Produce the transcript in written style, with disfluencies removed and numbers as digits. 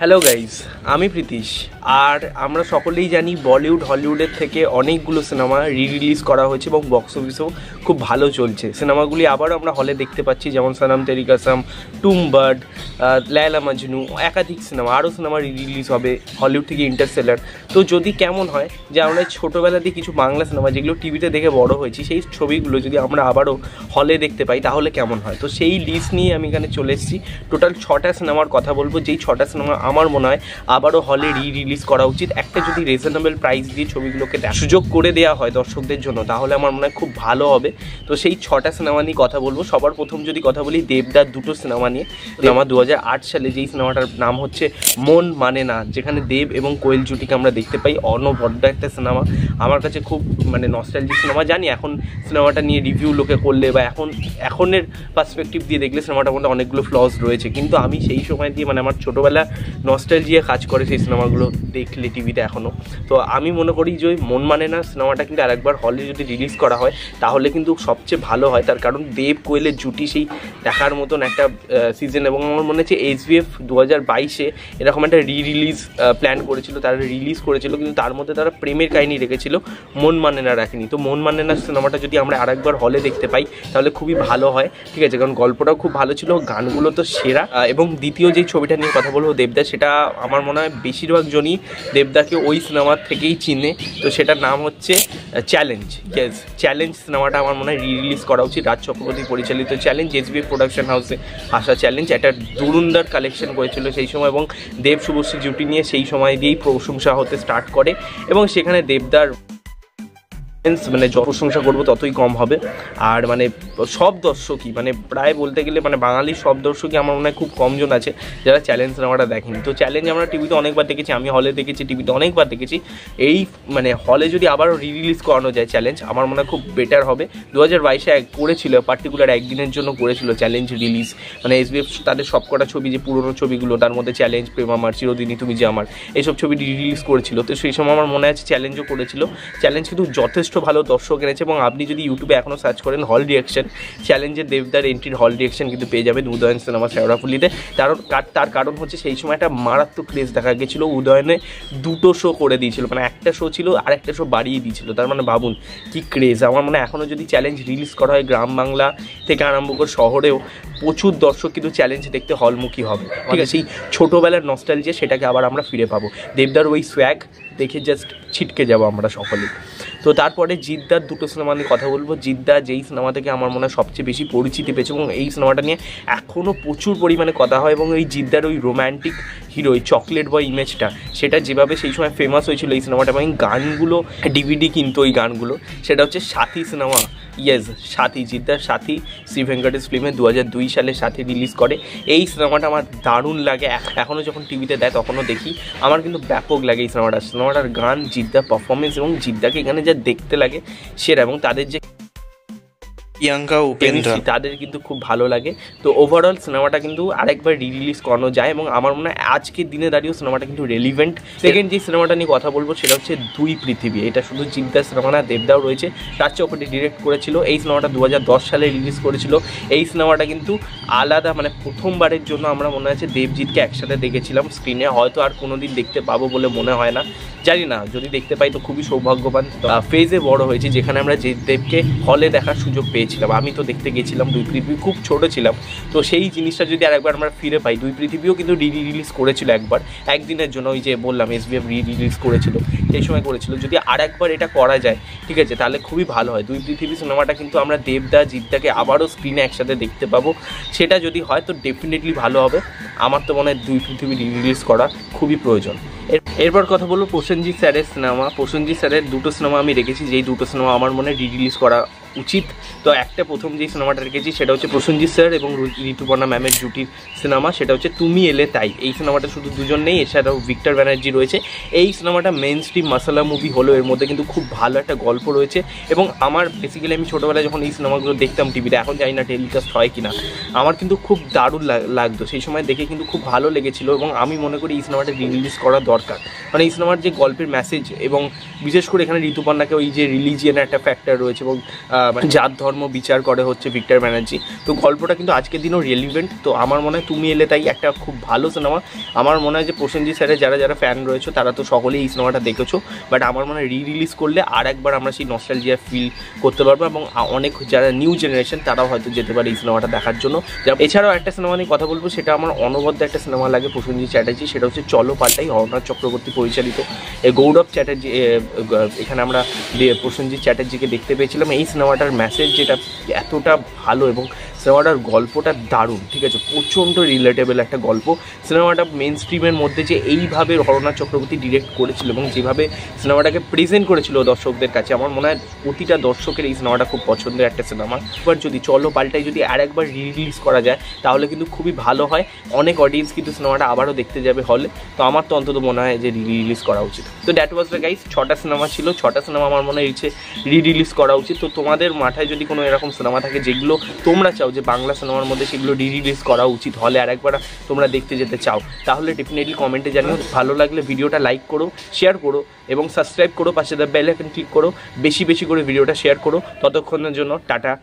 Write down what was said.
Hello guys, আমি প্রীতিশ। আর আমরা সকলেই জানি বলিউড হলিউডের থেকে অনেকগুলো সিনেমা রিলিজ করা হয়েছে এবং বক্স অফিসেও খুব ভালো চলছে। সিনেমাগুলি আবারও আমরা হলে দেখতে পাচ্ছি, যেমন সনম তেরি কসম, টুম বার্ড, লায়লা মজনু, একাধিক সিনেমা, আরও সিনেমা রিলিজ হবে হলিউড থেকে ইন্টারস্টেলার। তো যদি কেমন হয় যে আমরা ছোটোবেলাতে কিছু বাংলা সিনেমা যেগুলো টিভিতে দেখে বড় হয়েছি, সেই ছবিগুলো যদি আমরা আবারও হলে দেখতে পাই তাহলে কেমন হয়। তো সেই লিস্ট নিয়ে আমি এখানে চলে এসেছি। টোটাল 6টা সিনেমার কথা বলবো, যেই 6টা সিনেমা আমার মনে হয় আবারও হলে রিলিজ করা উচিত। একটা যদি রিজনেবল প্রাইস দিয়ে ছবিগুলোকে সুযোগ করে দেওয়া হয় দর্শকদের জন্য, তাহলে আমার মনে হয় খুব ভালো হবে। তো সেই 6টা সিনেমা নিয়ে কথা বলবো। সবার প্রথম যদি কথা বলি দেবদার দুটো সিনেমা নিয়ে। আমার 2008 সালে যেই সিনেমাটার নাম হচ্ছে মন মানে না, যেখানে দেব এবং কোয়েল জুটিকে আমরা দেখতে পাই। অনবদ্য একটা সিনেমা, আমার কাছে খুব নস্টালজিক সিনেমা। জানি এখন সিনেমাটা নিয়ে রিভিউ লোকে করলে বা এখনের পার্সপেক্টিভ দিয়ে দেখলে সিনেমাটার মধ্যে অনেকগুলো ফ্লস রয়েছে, কিন্তু আমি সেই সময় দিয়ে আমার ছোটোবেলা নস্টালজিয়া কাজ করে সেই সিনেমাগুলো দেখলে টিভিতে এখনও। তো আমি মনে করি যে ওই মন মানে না সিনেমাটা কিন্তু আরেকবার হলে যদি রিলিজ করা হয় তাহলে কিন্তু সবচেয়ে ভালো হয়। তার কারণ দেব কোয়েলের জুটি সেই দেখার মতন একটা সিজন, এবং আমার মনে হচ্ছে SBF 2022-এ এরকম একটা রিলিজ প্ল্যান করেছিল, তারা রিলিজ করেছিল, কিন্তু তার মধ্যে তারা প্রেমের কাহিনী রেখেছিল, মন মানে না রাখেনি। তো মন মানে না সিনেমাটা যদি আমরা আরেকবার হলে দেখতে পাই তাহলে খুবই ভালো হয়, ঠিক আছে? কারণ গল্পটাও খুব ভালো ছিল, গানগুলো তো সেরা। এবং দ্বিতীয় যেই ছবিটা নিয়ে কথা বলবো দেবদা, সেটা আমার মনে হয় বেশিরভাগ জনই দেবদাকে ওই সিনেমার থেকেই চিনে। তো সেটার নাম হচ্ছে চ্যালেঞ্জ। ইয়েস, চ্যালেঞ্জ সিনেমাটা আমার মনে হয় রিলিজ করা উচিত। রাজ চক্রবর্তী পরিচালিত চ্যালেঞ্জ, SBF প্রোডাকশন হাউসে আসা চ্যালেঞ্জ, একটা দুরুন্দার কালেকশন করেছিল সেই সময়, এবং দেব শুভশ্রী জুটি নিয়ে সেই সময় দিয়েই প্রশংসা হতে স্টার্ট করে। এবং সেখানে দেবদার যত প্রশংসা করবো ততই কম হবে। আর সব দর্শকই প্রায় বলতে গেলে বাঙালির সব দর্শকই আমার মনে হয় খুব কমজন আছে যারা চ্যালেঞ্জ সিনেমাটা দেখেনি। তো চ্যালেঞ্জ আমরা টিভিতে অনেকবার দেখেছি, আমি হলে দেখেছি, টিভিতে অনেকবার দেখেছি। এই হলে যদি আবারও রিলিজ করানো যায় চ্যালেঞ্জ, আমার মনে হয় খুব বেটার হবে। 2022-এ করেছিল, পার্টিকুলার একদিনের জন্য করেছিল চ্যালেঞ্জ রিলিজ। SBF তাদের সবকটা ছবি, যে পুরোনো ছবিগুলো, তার মধ্যে চ্যালেঞ্জ, প্রেম আমার, চিরদিনই তুমি যে আমার, এইসব ছবি রিলিজ করেছিল। তো সেই সময় আমার মনে আছে চ্যালেঞ্জও করেছিল। চ্যালেঞ্জ কিন্তু যথেষ্ট ভালো দর্শক এনেছে, এবং আপনি যদি ইউটিউবে এখনও সার্চ করেন হল রিয়াকশন, চ্যালেঞ্জের দেবদার এন্ট্রির হল রিয়াকশন কিন্তু পেয়ে যাবেন উদয়ন সিনেমা শেওড়াফুলিতে। তার কারণ হচ্ছে সেই সময় একটা মারাত্মক ক্রেজ দেখা গেছিলো। উদয়নে 2টো শো করে দিয়েছিল, একটা শো ছিল আর একটা শো বাড়িয়ে দিয়েছিল। তার ভাবুন কি ক্রেজ। আমার মনে হয় এখনও যদি চ্যালেঞ্জ রিলিজ করা হয়, গ্রাম বাংলা থেকে আরম্ভ করে শহরেও প্রচুর দর্শক কিন্তু চ্যালেঞ্জ দেখতে হলমুখী হবে, ঠিক আছে? সেই ছোটোবেলার নস্টালজিয়া সেটাকে আবার আমরা ফিরে পাবো। দেবদার ওই সোয়াগ দেখে জাস্ট ছিটকে যাবো আমরা সকলে। তো তারপরে জিদ্দার দুটো সিনেমা নিয়ে কথা বলবো। জিদ্দা যেই সিনেমা থেকে আমার মনে হয় সবচেয়ে বেশি পরিচিতি পেয়েছে, এবং এই সিনেমাটা নিয়ে এখনও প্রচুর পরিমাণে কথা হয়। এবং ওই জিদ্দার ওই রোম্যান্টিক হিরো, ওই চকলেট বয় ইমেজটা, সেটা যেভাবে সেই সময় ফেমাস হয়েছিল এই সিনেমাটা, এবং গানগুলো DVD কিন্তু ওই গানগুলো, সেটা হচ্ছে সাথী সিনেমা। ইয়েস, সাথী, জিদ্দার সাথী, শ্রী ভেঙ্কটেশ ফিল্মে 2002 সালে সাথী রিলিজ করে। এই সিনেমাটা আমার দারুণ লাগে, এখনও যখন টিভিতে দেয় তখনও দেখি, আমার কিন্তু ব্যাপক লাগে এই সিনেমাটার গান, জিদ্দার পারফরমেন্স, এবং জিদ্দাকে এখানে যা দেখতে লাগে সেরা, এবং তাদের যে প্রিয়াঙ্কা উপেন্দ্র, তাদের কিন্তু খুব ভালো লাগে। তো ওভারঅল সিনেমাটা কিন্তু আরেকবার রিলিজ করানো যায়, এবং আমার মনে হয় আজকের দিনে দাঁড়িয়েও সিনেমাটা কিন্তু রেলিভেন্ট। সেকেন্ড যে সিনেমাটা নিয়ে কথা বলবো সেটা হচ্ছে দুই পৃথিবী। এটা শুধু জিদ্দার সিনেমা না, দেবদাও রয়েছে, রাজ চক্রবর্তী ডিরেক্ট করেছিল। এই সিনেমাটা 2010 সালে রিলিজ করেছিল। এই সিনেমাটা কিন্তু আলাদা, প্রথমবারের জন্য আমরা মনে হচ্ছে দেবজিৎকে একসাথে দেখেছিলাম স্ক্রিনে। হয়তো আর কোনোদিন দেখতে পাবো বলে মনে হয় না, জানি না, যদি দেখতে পাই তো খুবই সৌভাগ্যবান। ফেজে বড় হয়েছি যেখানে আমরা দেবকে হলে দেখার সুযোগ পেয়েছিলাম। আমি তো দেখতে গেছিলাম দুই পৃথিবী, খুব ছোটো ছিলাম। তো সেই জিনিসটা যদি আরেকবার আমরা ফিরে পাই, দুই পৃথিবীও কিন্তু রিলিজ করেছিল একবার, একদিনের জন্য, ওই যে বললাম SBF রিলিজ করেছিল, সেই সময় করেছিল। যদি আরেকবার এটা করা যায়, ঠিক আছে, তাহলে খুবই ভালো হয়। দুই পৃথিবী সিনেমাটা কিন্তু আমরা দেবদা জিদ্দাকে আবারও স্ক্রিনে একসাথে দেখতে পাবো। সেটা যদি হয় তো ডেফিনেটলি ভালো হবে। আমার তো মনে হয় দুই পৃথিবী রিলিজ করা খুবই প্রয়োজন। এরপর কথা বলবো প্রসেনজিৎ স্যারের সিনেমা। প্রসেনজিৎ স্যারের দুটো সিনেমা আমি রেখেছি, যেই দুটো সিনেমা আমার মনে হয় রিলিজ করা উচিত। তো একটা প্রথম যেই সিনেমাটা রেখেছি সেটা হচ্ছে প্রসেনজিৎ স্যার এবং ঋতুপর্ণা ম্যামের জুটির সিনেমা, সেটা হচ্ছে তুমি এলে তাই। এই সিনেমাটা শুধু দুজন নেই, এছাড়াও ভিক্টর ব্যানার্জি রয়েছে। এই সিনেমাটা মেইন স্ট্রিম মশলা মুভি হলেও এর মধ্যে কিন্তু খুব ভালো একটা গল্প রয়েছে, এবং আমার বেসিক্যালি আমি ছোটোবেলায় যখন এই সিনেমাগুলো দেখতাম টিভিতে, এখন জানি না টেলিকাস্ট হয় কিনা, আমার কিন্তু খুব দারুণ লাগতো সেই সময় দেখে, কিন্তু খুব ভালো লেগেছিলো। এবং আমি মনে করি এই সিনেমাটা রিলিজ করা দরকার। এই সিনেমার যে গল্পের মেসেজ, এবং বিশেষ করে এখানে ঋতুপর্ণাকে ওই যে রিলিজিয়ানের একটা ফ্যাক্টর রয়েছে, এবং জাত ধর্ম বিচার করে হচ্ছে ভিক্টর ব্যানার্জি। তো গল্পটা কিন্তু আজকের দিনও রিলেভেন্ট। তো আমার মনে হয় তুমি এলে তাই একটা খুব ভালো সিনেমা। আমার মনে হয় যে প্রসেনজিৎ স্যারের যারা যারা ফ্যান রয়েছে তারা তো সকলেই এই সিনেমাটা দেখেছো, বাট আমার মনে হয় রিলিজ করলে আর একবার আমরা সেই নস্টালজিয়া ফিল করতে পারবো এবং অনেক যারা নিউ জেনারেশন তারাও হয়তো যেতে পারে এই সিনেমাটা দেখার জন্য। এছাড়াও একটা সিনেমা নিয়ে কথা বলবো, সেটা আমার অনবদ্য একটা সিনেমা লাগে প্রসেনজিৎ চ্যাটার্জি, সেটা হচ্ছে চলো পাল্টাই, হরনাথ চক্রবর্তী পরিচালিত। গৌরব চ্যাটার্জি, এখানে আমরা প্রসেনজিৎ চ্যাটার্জিকে দেখতে পেয়েছিলাম। এই সিনেমাটার মেসেজ যেটা এতটা ভালো এবং সিনেমাটার গল্পটা দারুণ, ঠিক আছে, প্রচণ্ড রিলেটেবল একটা গল্প। সিনেমাটা মেন স্ট্রিমের মধ্যে যে এইভাবে হরনাথ চক্রবর্তী ডিরেক্ট করেছিল এবং যেভাবে সিনেমাটাকে প্রেজেন্ট করেছিল দর্শকদের কাছে, আমার মনে হয় প্রতিটা দর্শকের এই সিনেমাটা খুব পছন্দের একটা সিনেমা। এবার যদি চলো পাল্টাই যদি আর একবার রিলিজ করা যায় তাহলে কিন্তু খুবই ভালো হয়। অনেক অডিয়েন্স কিন্তু সিনেমাটা আবারও দেখতে যাবে হলে। তো আমার তো অন্তত মনে হয় যে রিলিজ করা উচিত। তো দ্যাট ওয়াজ দ্য গাইস, 6টা সিনেমা ছিল, 6টা সিনেমা আমার মনে হচ্ছে রিলিজ করা উচিত। তো তোমাদের মাথায় যদি কোনো এরকম সিনেমা থাকে যেগুলো তোমরা চাও যে বাংলা সিনেমার মধ্যে সেগুলো রিলিজ করা উচিত হলে আর একবার তোমরা দেখতে যেতে চাও, তাহলে ডেফিনেটলি কমেন্টে জানিও। ভালো লাগলে ভিডিওটা লাইক করো, শেয়ার করো এবং সাবস্ক্রাইব করো, পাশে বেল আইকন ক্লিক করো, বেশি বেশি করে ভিডিওটা শেয়ার করো। ততক্ষণের জন্য টাটা।